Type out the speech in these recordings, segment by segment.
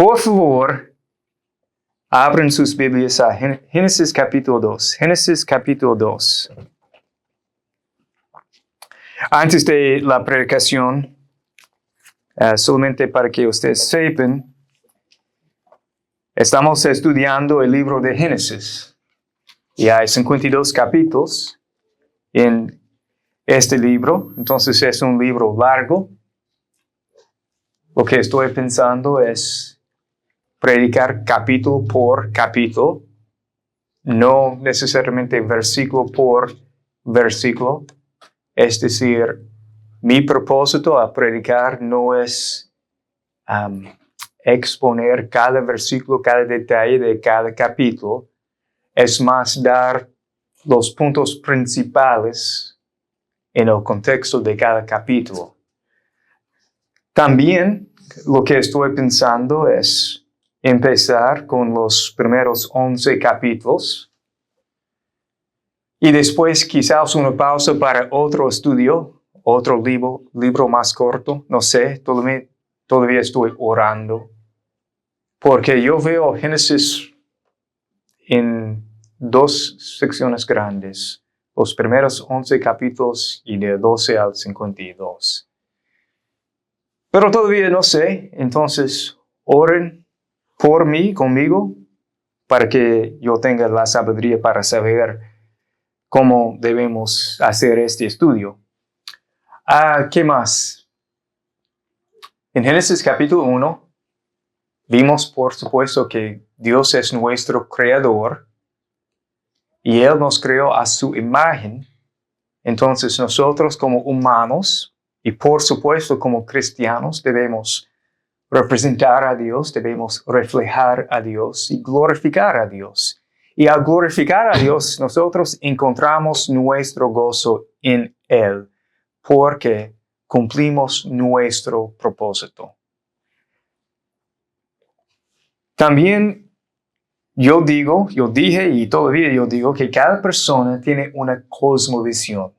Por favor, abren sus Biblias a Génesis capítulo 2. Génesis capítulo 2. Antes de la predicación, solamente para que ustedes sepan, estamos estudiando el libro de Génesis. Y hay 52 capítulos en este libro, entonces es un libro largo. Lo que estoy pensando es predicar capítulo por capítulo, no necesariamente versículo por versículo. Es decir, mi propósito al predicar no es exponer cada versículo, cada detalle de cada capítulo. Es más dar los puntos principales en el contexto de cada capítulo. También lo que estoy pensando es empezar con los primeros 11 capítulos y después quizás una pausa para otro estudio, otro libro más corto, no sé, todavía estoy orando, porque yo veo Génesis en dos secciones grandes, los primeros 11 capítulos y de 12 al 52. Pero todavía no sé, entonces oren por mí, conmigo, para que yo tenga la sabiduría para saber cómo debemos hacer este estudio. ¿Qué más? En Génesis capítulo 1, vimos por supuesto que Dios es nuestro creador y Él nos creó a su imagen. Entonces nosotros como humanos y por supuesto como cristianos debemos representar a Dios, debemos reflejar a Dios y glorificar a Dios. Y al glorificar a Dios, nosotros encontramos nuestro gozo en Él, porque cumplimos nuestro propósito. También yo dije y todavía yo digo que cada persona tiene una cosmovisión.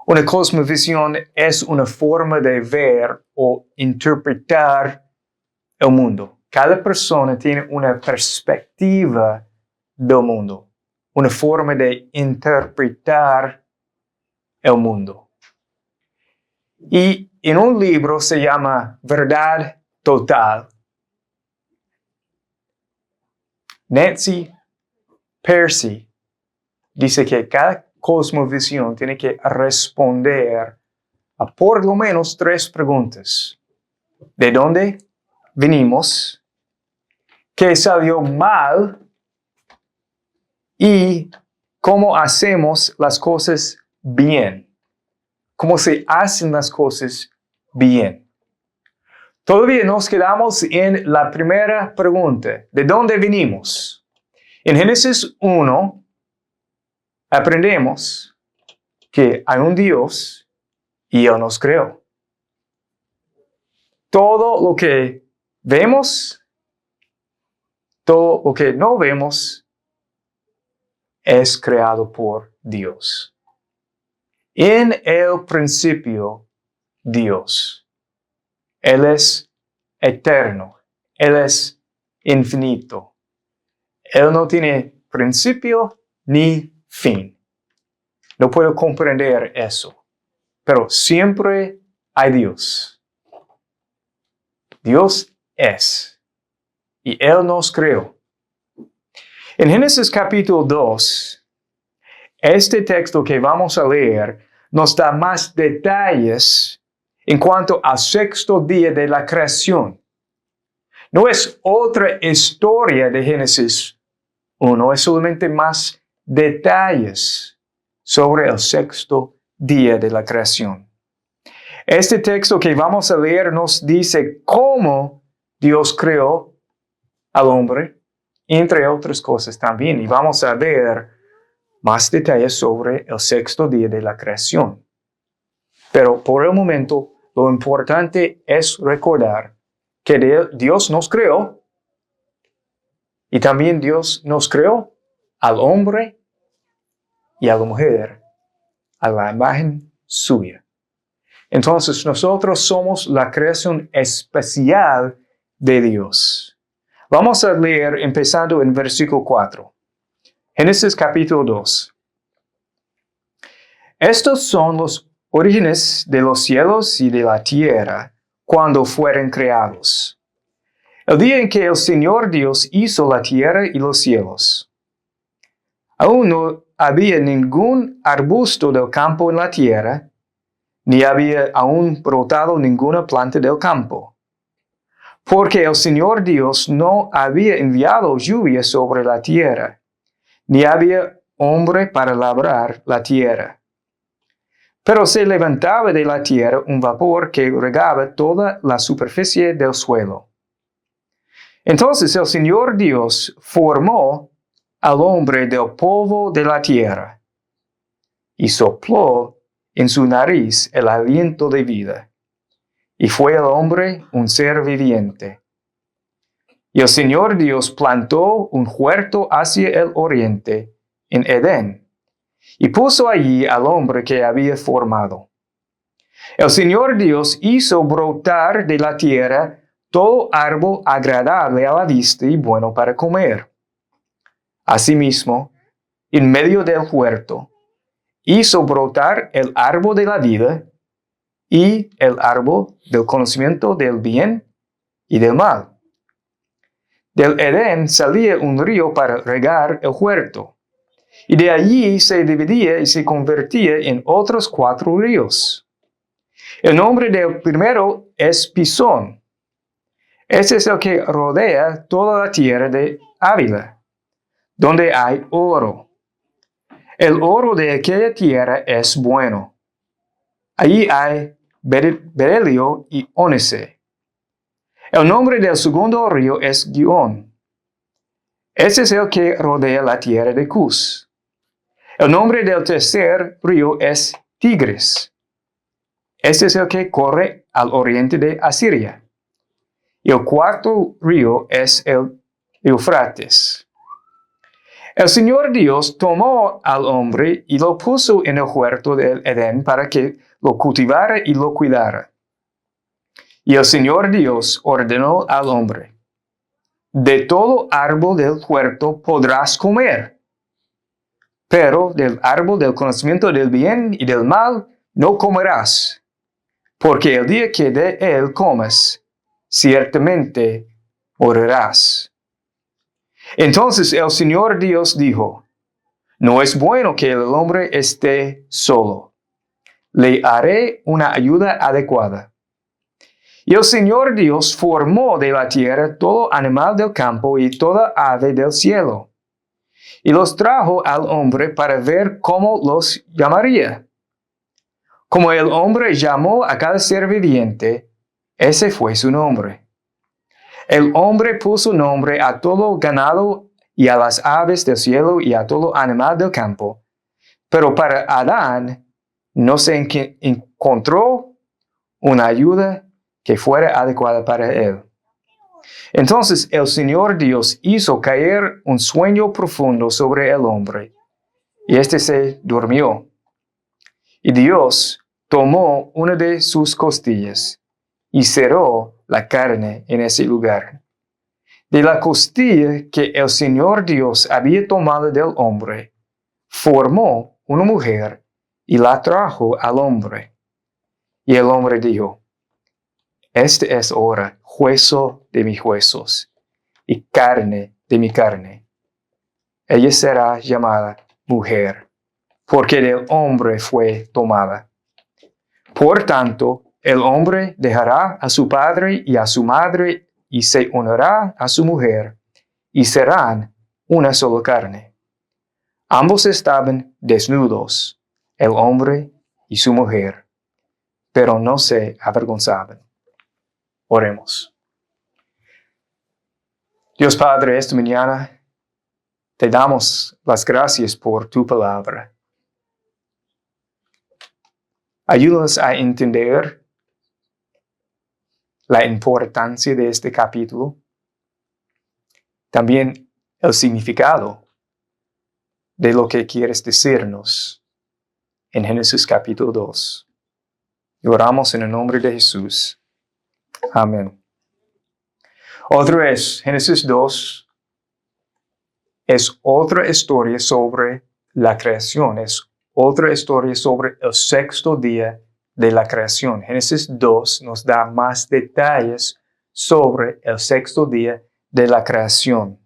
Una cosmovisión es una forma de ver o interpretar el mundo. Cada persona tiene una perspectiva del mundo, una forma de interpretar el mundo. Y en un libro se llama Verdad Total, Nancy Pearcey dice que cada cosmovisión tiene que responder a por lo menos 3 preguntas. ¿De dónde venimos? ¿Qué salió mal? ¿Y cómo hacemos las cosas bien? ¿Cómo se hacen las cosas bien? Todavía nos quedamos en la primera pregunta. ¿De dónde venimos? En Génesis 1 aprendemos que hay un Dios y Él nos creó. Todo lo que vemos, todo lo que no vemos, es creado por Dios. En el principio, Dios. Él es eterno. Él es infinito. Él no tiene principio ni fin. No puedo comprender eso. Pero siempre hay Dios. Dios es. Y Él nos creó. En Génesis capítulo 2, este texto que vamos a leer nos da más detalles en cuanto al 6º día de la creación. No es otra historia de Génesis 1, es solamente más detalles sobre el 6º día de la creación. Este texto que vamos a leer nos dice cómo Dios creó al hombre, entre otras cosas también. Y vamos a ver más detalles sobre el 6º día de la creación. Pero por el momento, lo importante es recordar que Dios nos creó y también Dios nos creó al hombre y a la mujer a la imagen suya. Entonces nosotros somos la creación especial de Dios. Vamos a leer empezando en versículo 4. Génesis capítulo 2. Estos son los orígenes de los cielos y de la tierra cuando fueron creados. El día en que el Señor Dios hizo la tierra y los cielos. Aún no había ningún arbusto del campo en la tierra, ni había aún brotado ninguna planta del campo, porque el Señor Dios no había enviado lluvia sobre la tierra, ni había hombre para labrar la tierra. Pero se levantaba de la tierra un vapor que regaba toda la superficie del suelo. Entonces el Señor Dios formó al hombre del polvo de la tierra y sopló en su nariz el aliento de vida, y fue el hombre un ser viviente. Y el Señor Dios plantó un huerto hacia el oriente, en Edén, y puso allí al hombre que había formado. El Señor Dios hizo brotar de la tierra todo árbol agradable a la vista y bueno para comer. Asimismo, en medio del huerto, hizo brotar el árbol de la vida y el árbol del conocimiento del bien y del mal. Del Edén salía un río para regar el huerto, y de allí se dividía y se convertía en otros 4 ríos. El nombre del primero es Pisón. Este es el que rodea toda la tierra de Ávila, donde hay oro. El oro de aquella tierra es bueno. Allí hay berilio y ónice. El nombre del segundo río es Gihón. Este es el que rodea la tierra de Cus. El nombre del tercer río es Tigris. Este es el que corre al oriente de Asiria. Y el cuarto río es el Eufrates. El Señor Dios tomó al hombre y lo puso en el huerto del Edén para que lo cultivara y lo cuidara. Y el Señor Dios ordenó al hombre: de todo árbol del huerto podrás comer, pero del árbol del conocimiento del bien y del mal no comerás, porque el día que de él comas, ciertamente morirás. Entonces el Señor Dios dijo: no es bueno que el hombre esté solo. Le haré una ayuda adecuada. Y el Señor Dios formó de la tierra todo animal del campo y toda ave del cielo, y los trajo al hombre para ver cómo los llamaría. Como el hombre llamó a cada ser viviente, ese fue su nombre. El hombre puso nombre a todo ganado y a las aves del cielo y a todo animal del campo. Pero para Adán no se encontró una ayuda que fuera adecuada para él. Entonces el Señor Dios hizo caer un sueño profundo sobre el hombre, y éste se durmió. Y Dios tomó una de sus costillas y cerró la carne en ese lugar. De la costilla que el Señor Dios había tomado del hombre, formó una mujer y la trajo al hombre. Y el hombre dijo: este es ahora hueso de mis huesos y carne de mi carne. Ella será llamada mujer, porque del hombre fue tomada. Por tanto, el hombre dejará a su padre y a su madre y se unirá a su mujer, y serán una sola carne. Ambos estaban desnudos, el hombre y su mujer, pero no se avergonzaban. Oremos. Dios Padre, esta mañana te damos las gracias por tu palabra. Ayúdanos a entender la importancia de este capítulo, también el significado de lo que quieres decirnos en Génesis capítulo 2. Y oramos en el nombre de Jesús. Amén. Otra vez, Génesis 2 es otra historia sobre la creación, es otra historia sobre el sexto día de la creación. Génesis 2 nos da más detalles sobre el sexto día de la creación.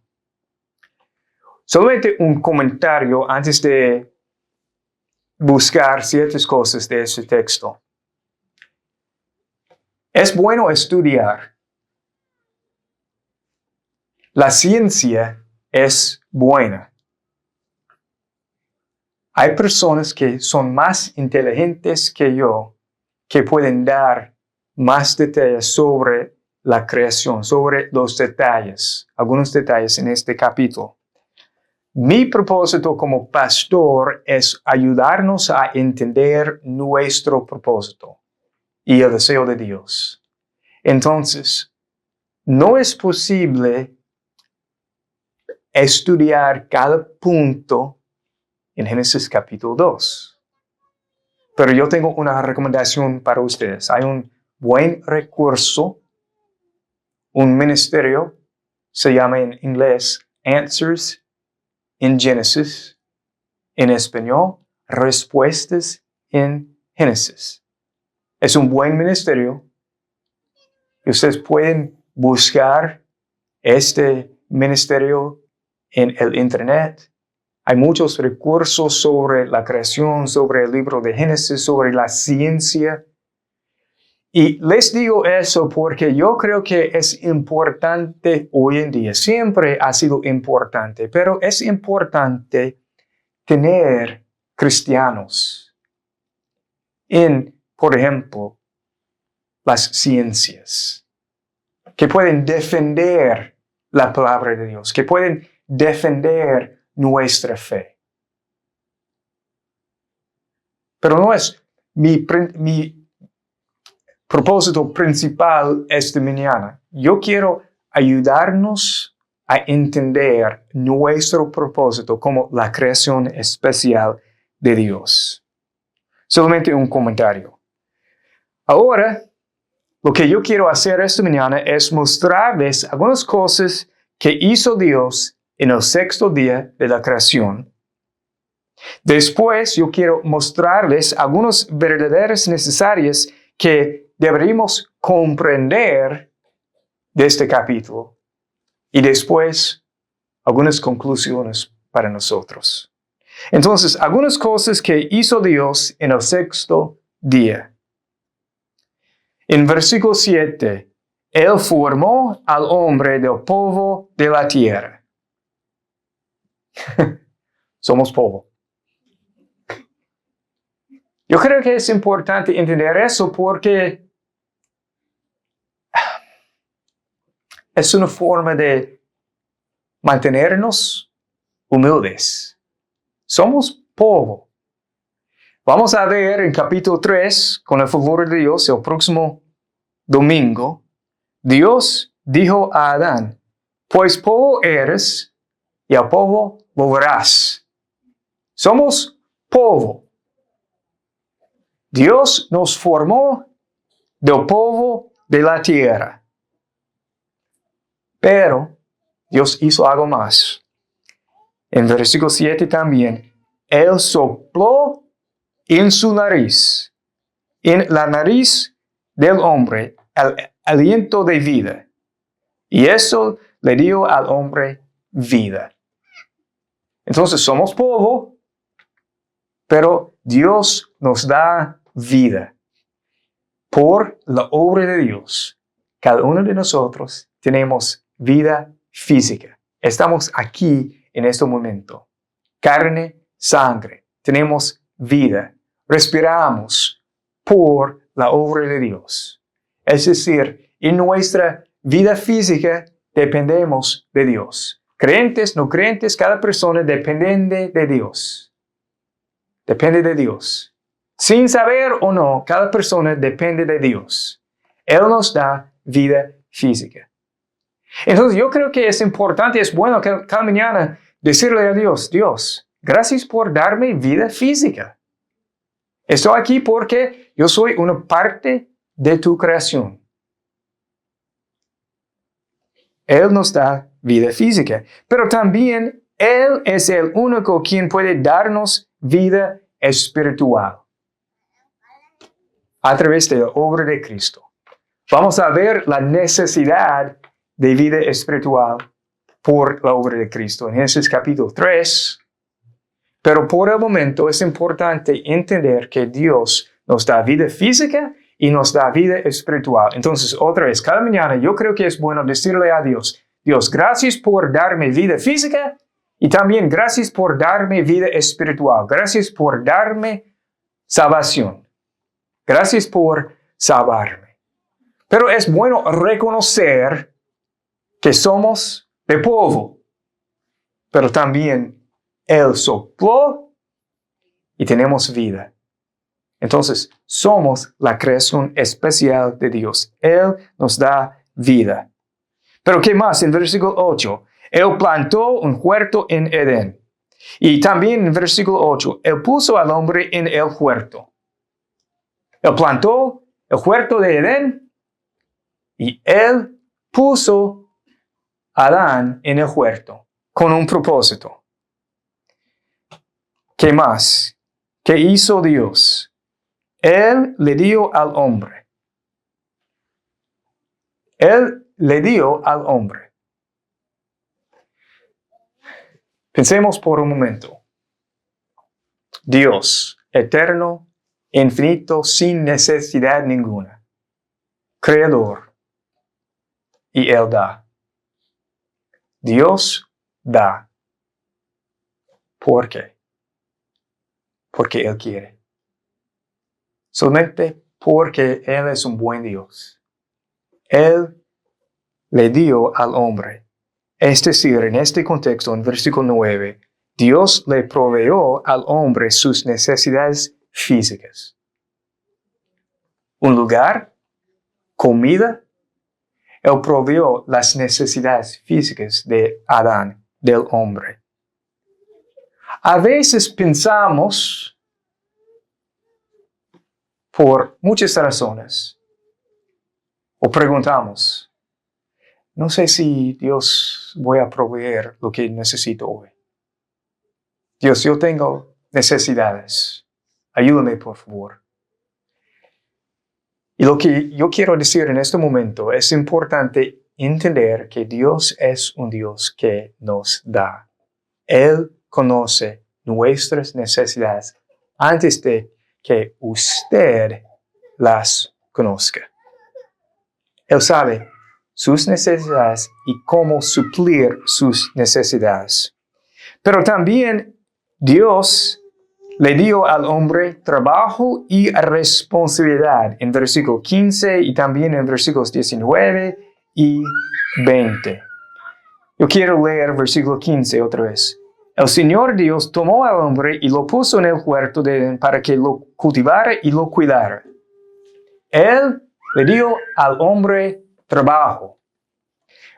Solamente un comentario antes de buscar ciertas cosas de ese texto. Es bueno estudiar. La ciencia es buena. Hay personas que son más inteligentes que yo, que pueden dar más detalles sobre la creación, sobre los detalles, algunos detalles en este capítulo. Mi propósito como pastor es ayudarnos a entender nuestro propósito y el deseo de Dios. Entonces, no es posible estudiar cada punto en Génesis capítulo 2. Pero yo tengo una recomendación para ustedes. Hay un buen recurso, un ministerio, se llama en inglés Answers in Genesis, en español, Respuestas en Génesis. Es un buen ministerio. Ustedes pueden buscar este ministerio en el internet. Hay muchos recursos sobre la creación, sobre el libro de Génesis, sobre la ciencia. Y les digo eso porque yo creo que es importante hoy en día. Siempre ha sido importante, pero es importante tener cristianos en, por ejemplo, las ciencias, que pueden defender la palabra de Dios, que pueden defender nuestra fe. Pero no es mi propósito principal esta mañana. Yo quiero ayudarnos a entender nuestro propósito como la creación especial de Dios. Solamente un comentario. Ahora, lo que yo quiero hacer esta mañana es mostrarles algunas cosas que hizo Dios en el sexto día de la creación. Después, yo quiero mostrarles algunas verdades necesarias que deberíamos comprender de este capítulo. Y después, algunas conclusiones para nosotros. Entonces, algunas cosas que hizo Dios en el sexto día. En versículo 7, Él formó al hombre del polvo de la tierra. Somos polvo. Yo creo que es importante entender eso porque es una forma de mantenernos humildes. Somos polvo. Vamos a ver en capítulo 3, con el favor de Dios, el próximo domingo, Dios dijo a Adán, pues polvo eres y al polvo volverás. Somos polvo. Dios nos formó del polvo de la tierra. Pero Dios hizo algo más. En versículo 7 también, Él sopló en su nariz, en la nariz del hombre, el aliento de vida. Y eso le dio al hombre vida. Entonces somos polvo, pero Dios nos da vida. Por la obra de Dios, cada uno de nosotros tenemos vida física. Estamos aquí en este momento. Carne, sangre. Tenemos vida. Respiramos por la obra de Dios. Es decir, en nuestra vida física dependemos de Dios. Creyentes, no creyentes, cada persona depende de Dios. Depende de Dios. Sin saber o no, cada persona depende de Dios. Él nos da vida física. Entonces yo creo que es importante, es bueno que cada mañana decirle a Dios, Dios, gracias por darme vida física. Estoy aquí porque yo soy una parte de tu creación. Él nos da vida física, pero también Él es el único quien puede darnos vida espiritual a través de la obra de Cristo. Vamos a ver la necesidad de vida espiritual por la obra de Cristo en Génesis capítulo 3. Pero por el momento es importante entender que Dios nos da vida física y nos da vida espiritual. Entonces, otra vez, cada mañana yo creo que es bueno decirle a Dios, Dios, gracias por darme vida física y también gracias por darme vida espiritual. Gracias por darme salvación. Gracias por salvarme. Pero es bueno reconocer que somos de polvo, pero también Él sopló y tenemos vida. Entonces, somos la creación especial de Dios. Él nos da vida. Pero ¿qué más? En versículo 8, Él plantó un huerto en Edén. Y también en versículo 8, Él puso al hombre en el huerto. Él plantó el huerto de Edén y Él puso a Adán en el huerto con un propósito. ¿Qué más? ¿Qué hizo Dios? Él le dio al hombre. Él le dio al hombre. Pensemos por un momento. Dios, eterno, infinito, sin necesidad ninguna. Creador. Y Él da. Dios da. ¿Por qué? Porque Él quiere. Solamente porque Él es un buen Dios. Él le dio al hombre. Es decir, en este contexto, en versículo 9, Dios le proveyó al hombre sus necesidades físicas. Un lugar, comida. Él proveyó las necesidades físicas de Adán, del hombre. A veces pensamos, por muchas razones, o preguntamos, no sé si Dios voy a proveer lo que necesito hoy. Dios, yo tengo necesidades. Ayúdame, por favor. Y lo que yo quiero decir en este momento es importante entender que Dios es un Dios que nos da. Él conoce nuestras necesidades antes de que usted las conozca. Él sabe sus necesidades y cómo suplir sus necesidades. Pero también Dios le dio al hombre trabajo y responsabilidad en versículo 15 y también en versículos 19 y 20. Yo quiero leer versículo 15 otra vez. El Señor Dios tomó al hombre y lo puso en el huerto de Edén para que lo cultivara y lo cuidara. Él le dio al hombre trabajo.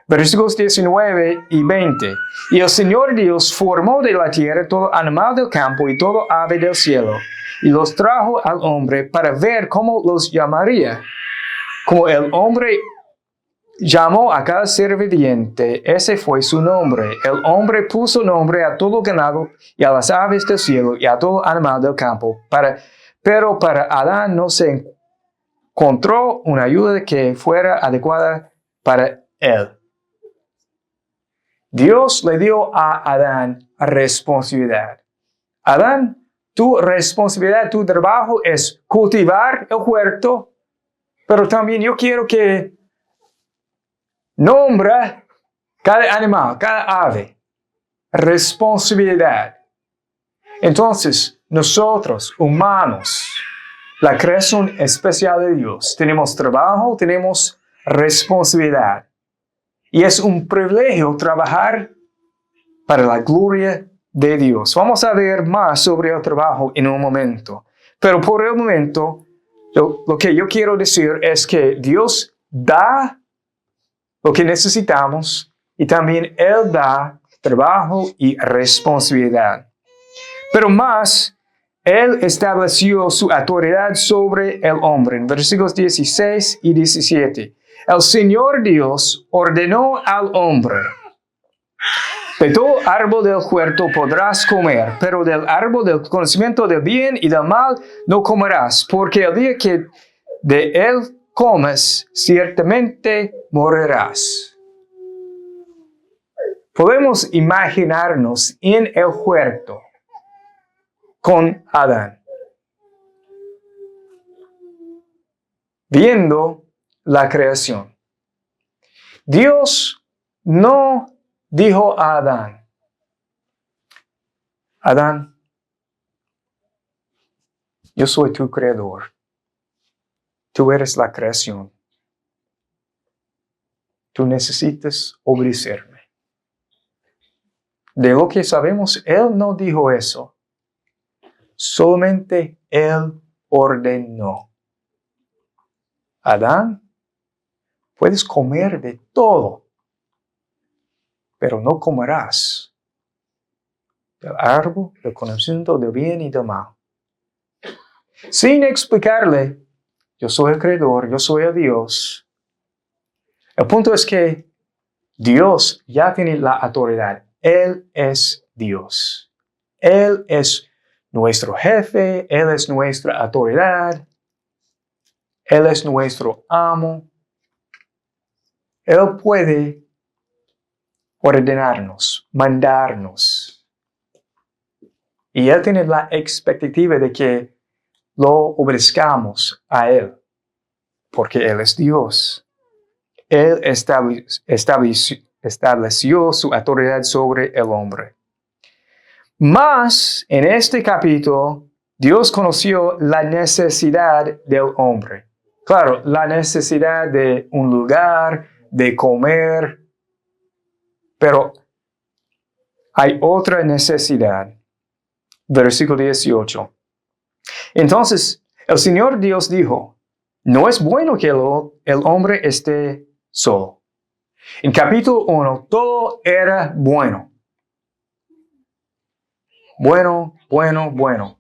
Versículos 19 y 20. Y el Señor Dios formó de la tierra todo animal del campo y todo ave del cielo, y los trajo al hombre para ver cómo los llamaría. Como el hombre llamó a cada ser viviente, ese fue su nombre. El hombre puso nombre a todo ganado y a las aves del cielo y a todo animal del campo. Pero para Adán no se encontró una ayuda que fuera adecuada para él. Dios le dio a Adán responsabilidad. Adán, tu responsabilidad, tu trabajo es cultivar el huerto, pero también yo quiero que nombra cada animal, cada ave, responsabilidad. Entonces, nosotros, humanos, la creación especial de Dios, tenemos trabajo, tenemos responsabilidad. Y es un privilegio trabajar para la gloria de Dios. Vamos a ver más sobre el trabajo en un momento. Pero por el momento, lo que yo quiero decir es que Dios da lo que necesitamos y también Él da trabajo y responsabilidad. Pero más, Él estableció su autoridad sobre el hombre en versículos 16 y 17. el Señor Dios ordenó al hombre: de todo árbol del huerto podrás comer, pero del árbol del conocimiento del bien y del mal no comerás, porque el día que de él comes, ciertamente morirás. Podemos imaginarnos en el huerto con Adán, viendo la creación. Dios no dijo a Adán: Adán, yo soy tu creador. Tú eres la creación. Tú necesitas obedecerme. De lo que sabemos, Él no dijo eso. Solamente Él ordenó: Adán, puedes comer de todo, pero no comerás del árbol del conocimiento del bien y del mal. Sin explicarle: yo soy el creador, yo soy el Dios. El punto es que Dios ya tiene la autoridad. Él es Dios. Él es nuestro jefe, Él es nuestra autoridad, Él es nuestro amo. Él puede ordenarnos, mandarnos. Y Él tiene la expectativa de que lo obedezcamos a Él, porque Él es Dios. Él estableció su autoridad sobre el hombre. Mas, en este capítulo, Dios conoció la necesidad del hombre. Claro, la necesidad de un lugar, de comer, pero hay otra necesidad. Versículo 18. Entonces, el Señor Dios dijo: no es bueno que el hombre esté solo. En capítulo 1, todo era bueno. Bueno.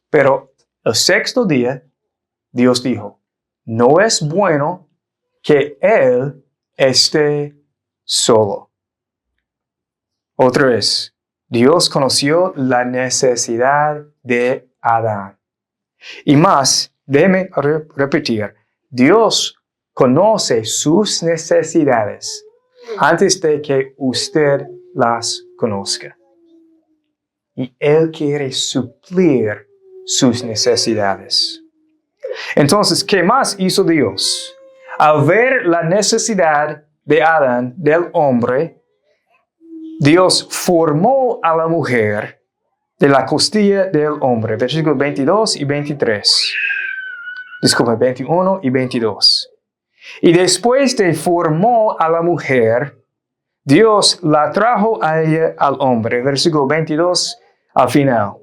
Pero el sexto día, Dios dijo: no es bueno que él esté solo. Otra vez, Dios conoció la necesidad de Adán. Y más, déjeme repetir, Dios conoce sus necesidades antes de que usted las conozca. Y Él quiere suplir sus necesidades. Entonces, ¿qué más hizo Dios? Al ver la necesidad de Adán, del hombre, Dios formó a la mujer de la costilla del hombre. Versículos 22 y 23. Disculpe, 21 y 22. Y después de formó a la mujer, Dios la trajo a ella al hombre. Versículo 22 al final.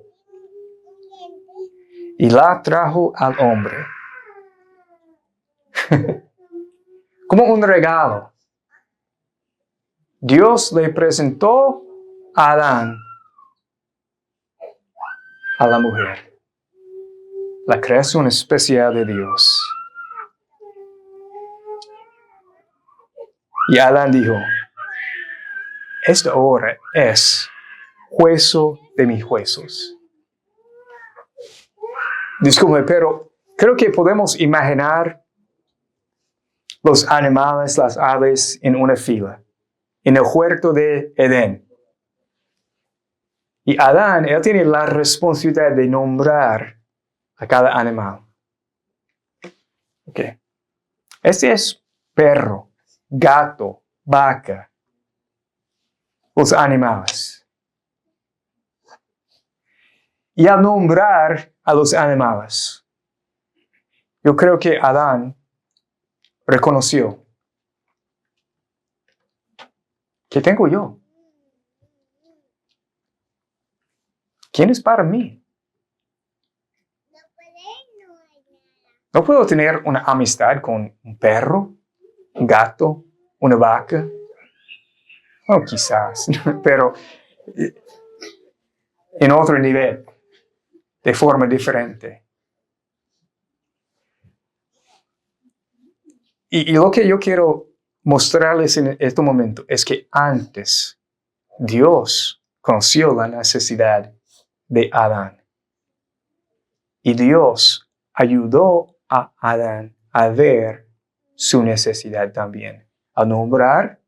Y la trajo al hombre. Como un regalo. Dios le presentó a Adán a la mujer. La creación especial de Dios. Y Adán dijo: esta hora es hueso de mis huesos. Disculpe, pero creo que podemos imaginar los animales, las aves en una fila, en el huerto de Edén. Y Adán, él tiene la responsabilidad de nombrar a cada animal. Okay. Este es perro, gato, vaca, los animales. Y al nombrar a los animales, yo creo que Adán reconoció: ¿qué tengo yo? ¿Quién es para mí? No puedo tener una amistad con un perro, un gato, una vaca. Oh, quizás, pero en otro nivel, de forma diferente. Y lo que yo quiero mostrarles en este momento es que antes Dios conoció la necesidad de Adán. Y Dios ayudó a Adán a ver su necesidad también. Al nombrar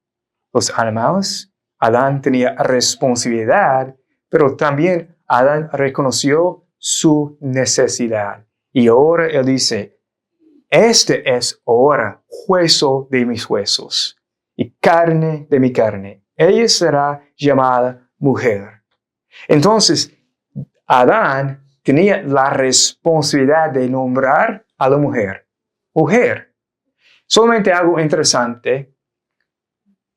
los animales, Adán tenía responsabilidad, pero también Adán reconoció su necesidad. Y ahora él dice, este es ahora hueso de mis huesos y carne de mi carne. Ella será llamada mujer. Entonces, Adán tenía la responsabilidad de nombrar a la mujer. Mujer. Solamente algo interesante.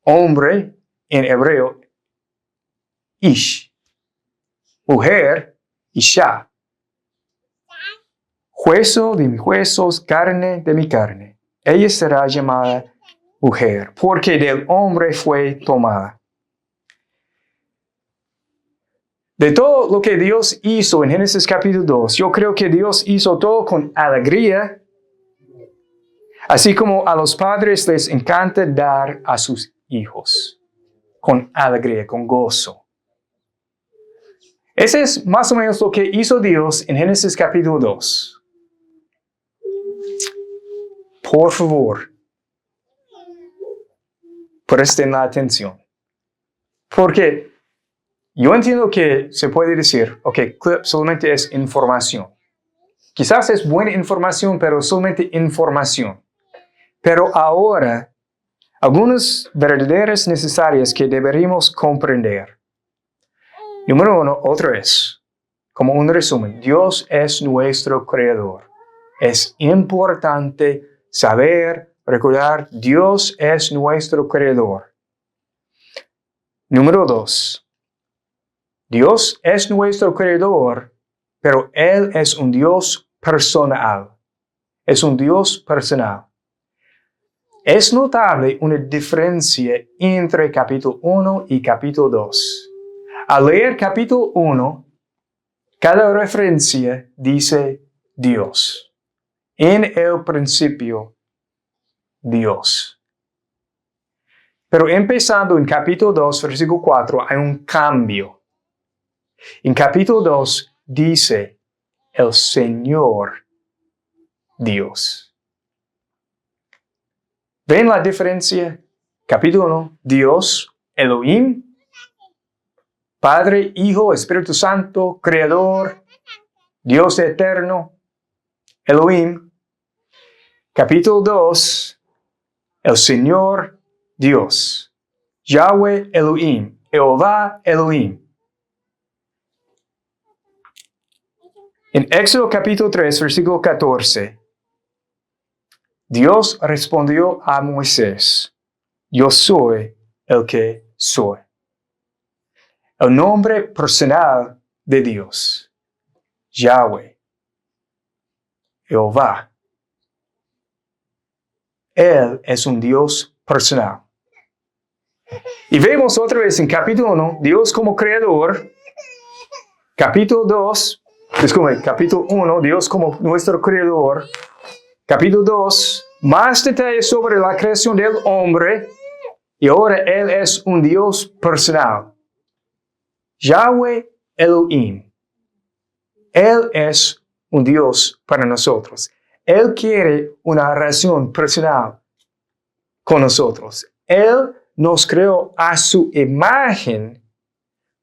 Hombre en hebreo, ish. Mujer, isha. Hueso de mis huesos, carne de mi carne. Ella será llamada mujer, porque del hombre fue tomada. De todo lo que Dios hizo en Génesis capítulo 2, yo creo que Dios hizo todo con alegría, así como a los padres les encanta dar a sus hijos, con alegría, con gozo. Ese es más o menos lo que hizo Dios en Génesis capítulo 2. Por favor, presten la atención. Porque yo entiendo que se puede decir, ok, clip solamente es información. Quizás es buena información, pero solamente información. Pero ahora, algunas verdaderas necesarias que deberíamos comprender. Número 1, otra vez, como un resumen, Dios es nuestro creador. Es importante saber, recordar, Dios es nuestro creador. Número 2, Dios es nuestro creador, pero Él es un Dios personal. Es un Dios personal. Es notable una diferencia entre capítulo 1 y capítulo 2. Al leer capítulo 1, cada referencia dice Dios. En el principio, Dios. Pero empezando en capítulo 2, versículo 4, hay un cambio. En capítulo 2 dice el Señor Dios. ¿Ven la diferencia? Capítulo 1, Dios, Elohim, Padre, Hijo, Espíritu Santo, Creador, Dios eterno, Elohim. Capítulo 2, el Señor Dios, Yahweh Elohim, Jehová Elohim. En Éxodo capítulo 3, versículo 14, Dios respondió a Moisés, yo soy el que soy. El nombre personal de Dios, Yahweh, Jehová. Él es un Dios personal. Y vemos otra vez en capítulo 1, Dios como creador. Capítulo 1, Dios como nuestro creador. Capítulo 2, más detalles sobre la creación del hombre. Y ahora Él es un Dios personal. Yahweh Elohim. Él es un Dios para nosotros. Él quiere una relación personal con nosotros. Él nos creó a su imagen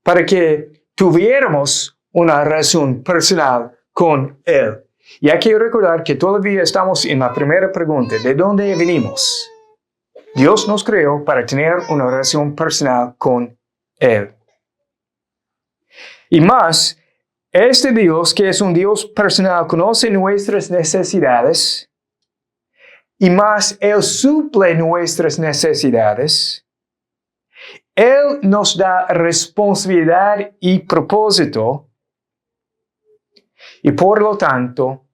para que tuviéramos una relación personal con Él. Y hay que recordar que todavía estamos en la primera pregunta, ¿de dónde venimos? Dios nos creó para tener una relación personal con Él. Y más, este Dios, que es un Dios personal, conoce nuestras necesidades. Y más, Él suple nuestras necesidades. Él nos da responsabilidad y propósito. Y por lo tanto,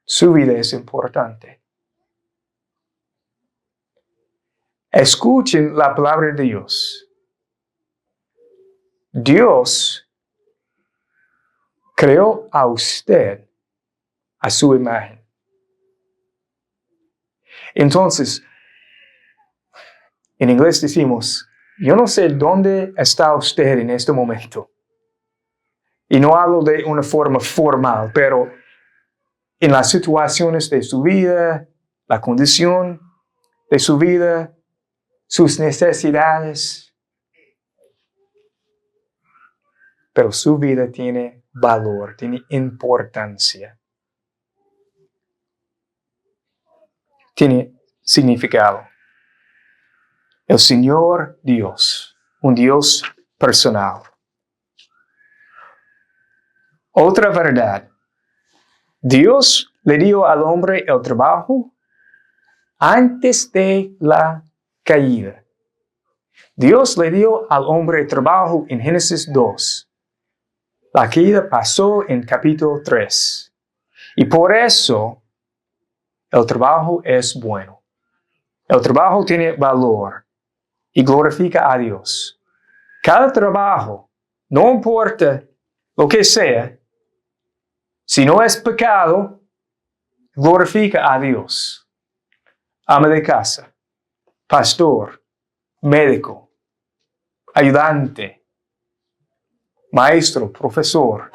su vida es importante. Escuchen la palabra de Dios. Dios creó a usted a su imagen. Entonces, en inglés decimos, yo no sé dónde está usted en este momento. Y no hablo de una forma formal, pero en las situaciones de su vida, la condición de su vida, sus necesidades. Pero su vida tiene valor, tiene importancia. Tiene significado. El Señor Dios, un Dios personal. Otra verdad. Dios le dio al hombre el trabajo antes de la caída. Dios le dio al hombre trabajo en Génesis 2. La caída pasó en capítulo 3. Y por eso el trabajo es bueno. El trabajo tiene valor y glorifica a Dios. Cada trabajo, no importa lo que sea, si no es pecado, glorifica a Dios. Ama de casa, pastor, médico, ayudante, maestro, profesor.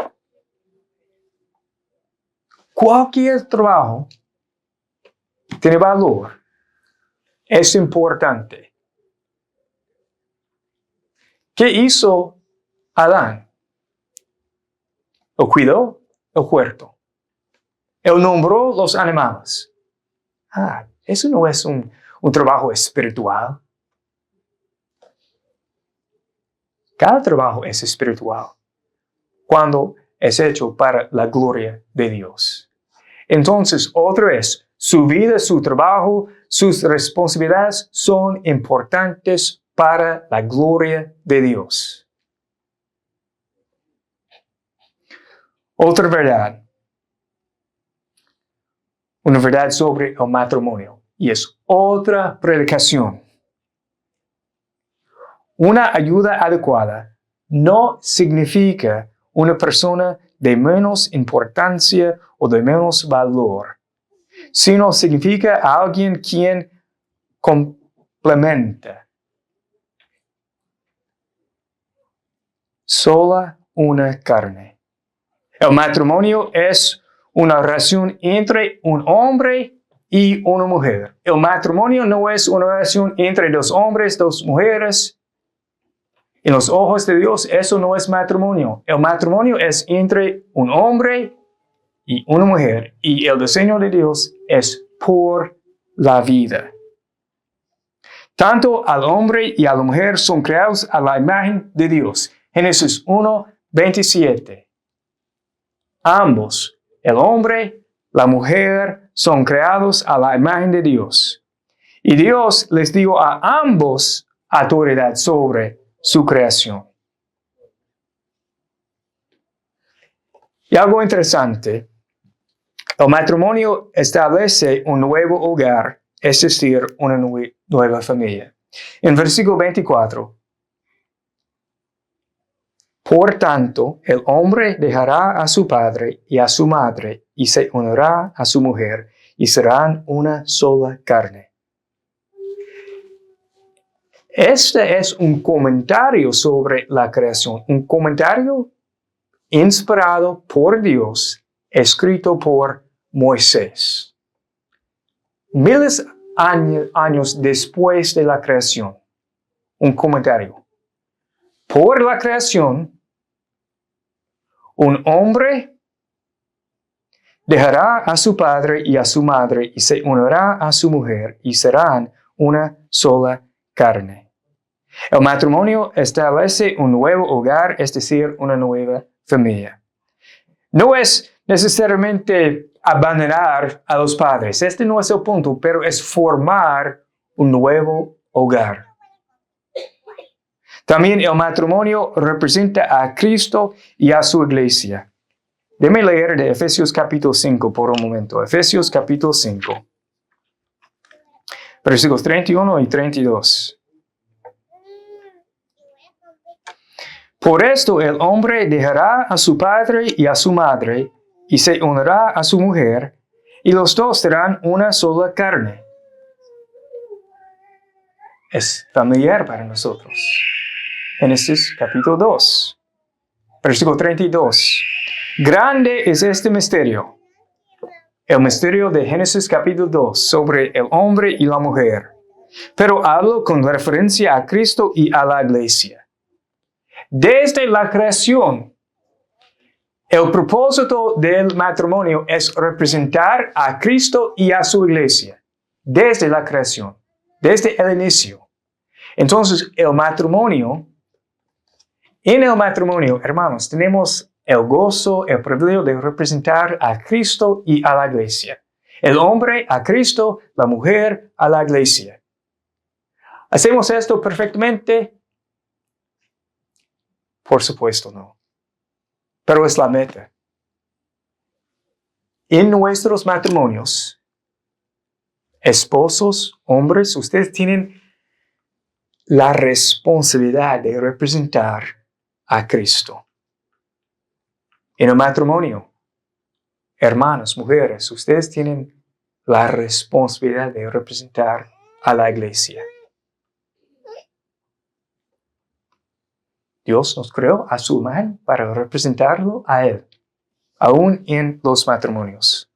Cualquier trabajo tiene valor. Es importante. ¿Qué hizo Adán? Lo cuidó el huerto. Él nombró los animales. Eso no es un trabajo espiritual. Cada trabajo es espiritual cuando es hecho para la gloria de Dios. Entonces, otra vez, su vida, su trabajo, sus responsabilidades son importantes para la gloria de Dios. Otra verdad. Una verdad sobre el matrimonio. Y es otra predicación. Una ayuda adecuada no significa una persona de menos importancia o de menos valor, sino significa alguien quien complementa. Sola una carne. El matrimonio es una relación entre un hombre y una mujer. El matrimonio no es una relación entre dos hombres, dos mujeres. En los ojos de Dios, eso no es matrimonio. El matrimonio es entre un hombre y una mujer. Y el diseño de Dios es por la vida. Tanto al hombre y a la mujer son creados a la imagen de Dios. Génesis 1:27. Ambos, el hombre, la mujer, son creados a la imagen de Dios. Y Dios les dio a ambos autoridad sobre su creación. Y algo interesante, el matrimonio establece un nuevo hogar, es decir, una nueva familia. En versículo 24, por tanto, el hombre dejará a su padre y a su madre y se unirá a su mujer y serán una sola carne. Este es un comentario sobre la creación, un comentario inspirado por Dios, escrito por Moisés. Miles de años después de la creación, un comentario. Por la creación, un hombre dejará a su padre y a su madre y se unirá a su mujer y serán una sola carne. El matrimonio establece un nuevo hogar, es decir, una nueva familia. No es necesariamente abandonar a los padres, este no es el punto, pero es formar un nuevo hogar. También el matrimonio representa a Cristo y a su iglesia. Déjame leer de Efesios capítulo 5 por un momento. Efesios capítulo 5, versículos 31 y 32. Por esto el hombre dejará a su padre y a su madre y se unirá a su mujer, y los dos serán una sola carne. es familiar para nosotros. Génesis capítulo 2, versículo 32. Grande es este misterio. El misterio de Génesis capítulo 2 sobre el hombre y la mujer. Pero hablo con referencia a Cristo y a la iglesia. Desde la creación, el propósito del matrimonio es representar a Cristo y a su iglesia. Desde la creación, desde el inicio. Entonces, en el matrimonio, hermanos, tenemos el gozo, el privilegio de representar a Cristo y a la iglesia. El hombre a Cristo, la mujer a la iglesia. ¿Hacemos esto perfectamente? Por supuesto no. Pero es la meta. En nuestros matrimonios, esposos, hombres, ustedes tienen la responsabilidad de representar a Cristo. En el matrimonio, hermanos, mujeres, ustedes tienen la responsabilidad de representar a la iglesia. Dios nos creó a su imagen para representarlo a Él, aún en los matrimonios.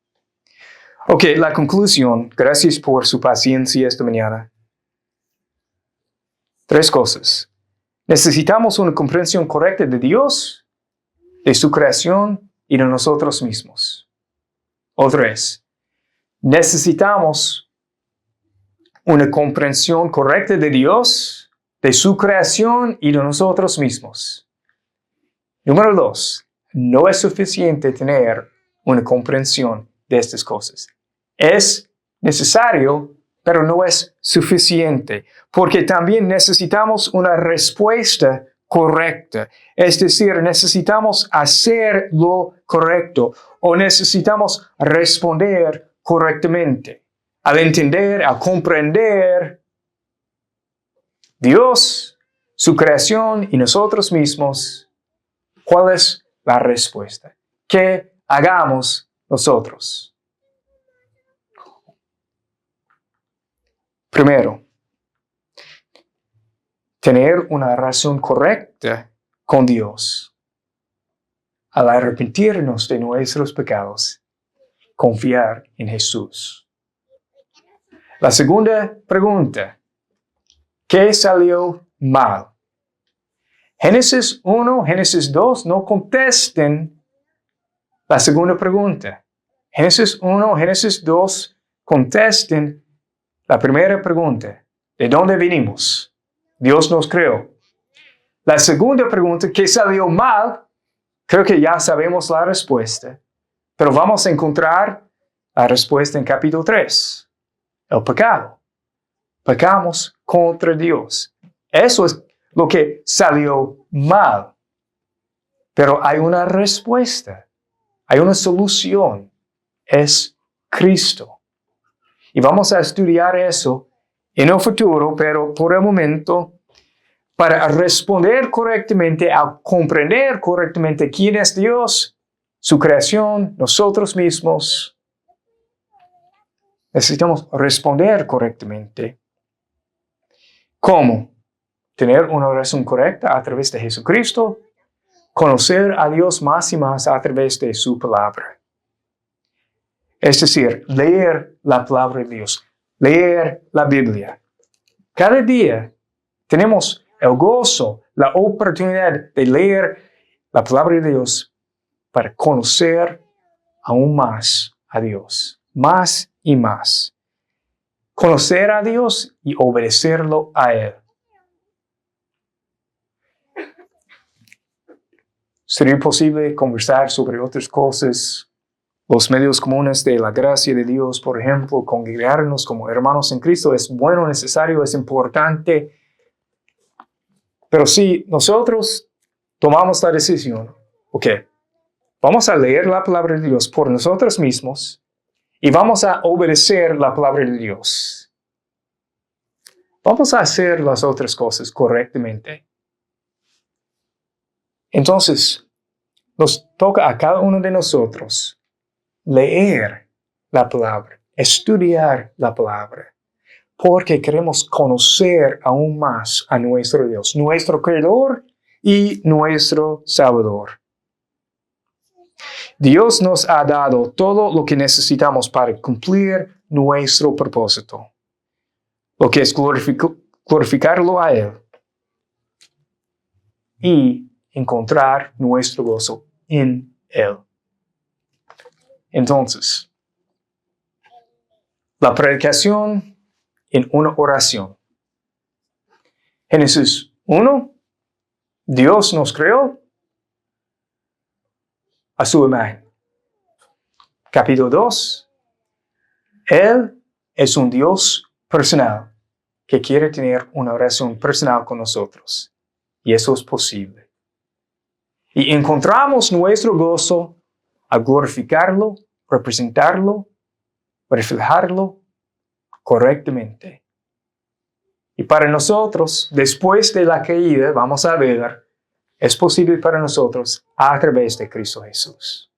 Ok, la conclusión. Gracias por su paciencia esta mañana. 3 cosas. Necesitamos una comprensión correcta de Dios, de su creación y de nosotros mismos. Otra vez, necesitamos una comprensión correcta de Dios, de su creación y de nosotros mismos. Número 2, no es suficiente tener una comprensión de estas cosas. Es necesario, pero no es suficiente, porque también necesitamos una respuesta correcta. Es decir, necesitamos hacer lo correcto o necesitamos responder correctamente. Al entender, al comprender Dios, su creación y nosotros mismos, ¿cuál es la respuesta? ¿Qué hagamos nosotros? Primero, tener una relación correcta con Dios. Al arrepentirnos de nuestros pecados, confiar en Jesús. La segunda pregunta. ¿Qué salió mal? Génesis 1, Génesis 2 no contesten la segunda pregunta. Génesis 1, Génesis 2 contesten la primera pregunta. ¿De dónde venimos? Dios nos creó. La segunda pregunta, ¿qué salió mal? Creo que ya sabemos la respuesta. Pero vamos a encontrar la respuesta en capítulo 3. El pecado. Pecamos contra Dios. Eso es lo que salió mal. Pero hay una respuesta. Hay una solución. Es Cristo. Y vamos a estudiar eso en el futuro, pero por el momento, para responder correctamente, a comprender correctamente quién es Dios, su creación, nosotros mismos, necesitamos responder correctamente. ¿Cómo? Tener una oración correcta a través de Jesucristo, conocer a Dios más y más a través de su palabra. Es decir, leer la palabra de Dios, leer la Biblia. Cada día tenemos el gozo, la oportunidad de leer la palabra de Dios para conocer aún más a Dios, más y más. Conocer a Dios y obedecerlo a Él. ¿Sería posible conversar sobre otras cosas? Los medios comunes de la gracia de Dios, por ejemplo, congregarnos como hermanos en Cristo es bueno, necesario, es importante. Pero si nosotros tomamos la decisión, vamos a leer la palabra de Dios por nosotros mismos y vamos a obedecer la palabra de Dios. Vamos a hacer las otras cosas correctamente. Entonces, nos toca a cada uno de nosotros leer la palabra, estudiar la palabra, porque queremos conocer aún más a nuestro Dios, nuestro Creador y nuestro Salvador. Dios nos ha dado todo lo que necesitamos para cumplir nuestro propósito, lo que es glorificarlo a Él y encontrar nuestro gozo en Él. Entonces, la predicación en una oración. Génesis 1, Dios nos creó a su imagen. Capítulo 2, Él es un Dios personal que quiere tener una oración personal con nosotros. Y eso es posible. Y encontramos nuestro gozo al glorificarlo, representarlo, reflejarlo correctamente. Y para nosotros, después de la caída, vamos a ver, es posible para nosotros a través de Cristo Jesús.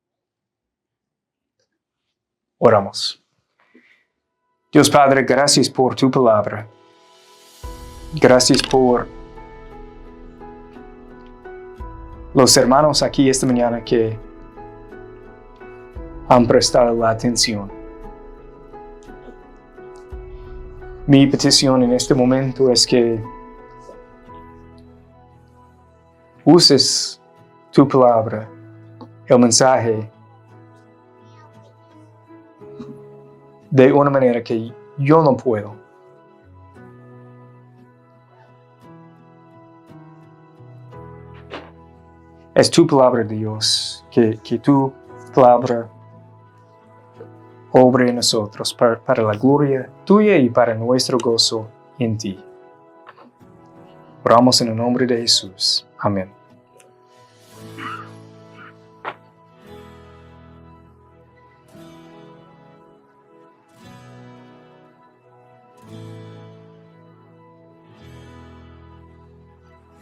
Oramos. Dios Padre, gracias por tu palabra. Gracias por los hermanos aquí esta mañana que han prestado la atención. Mi petición en este momento es que uses tu palabra, el mensaje, de una manera que yo no puedo. Es tu palabra, Dios, que tu palabra obre en nosotros para la gloria tuya y para nuestro gozo en ti. Oramos en el nombre de Jesús. Amén.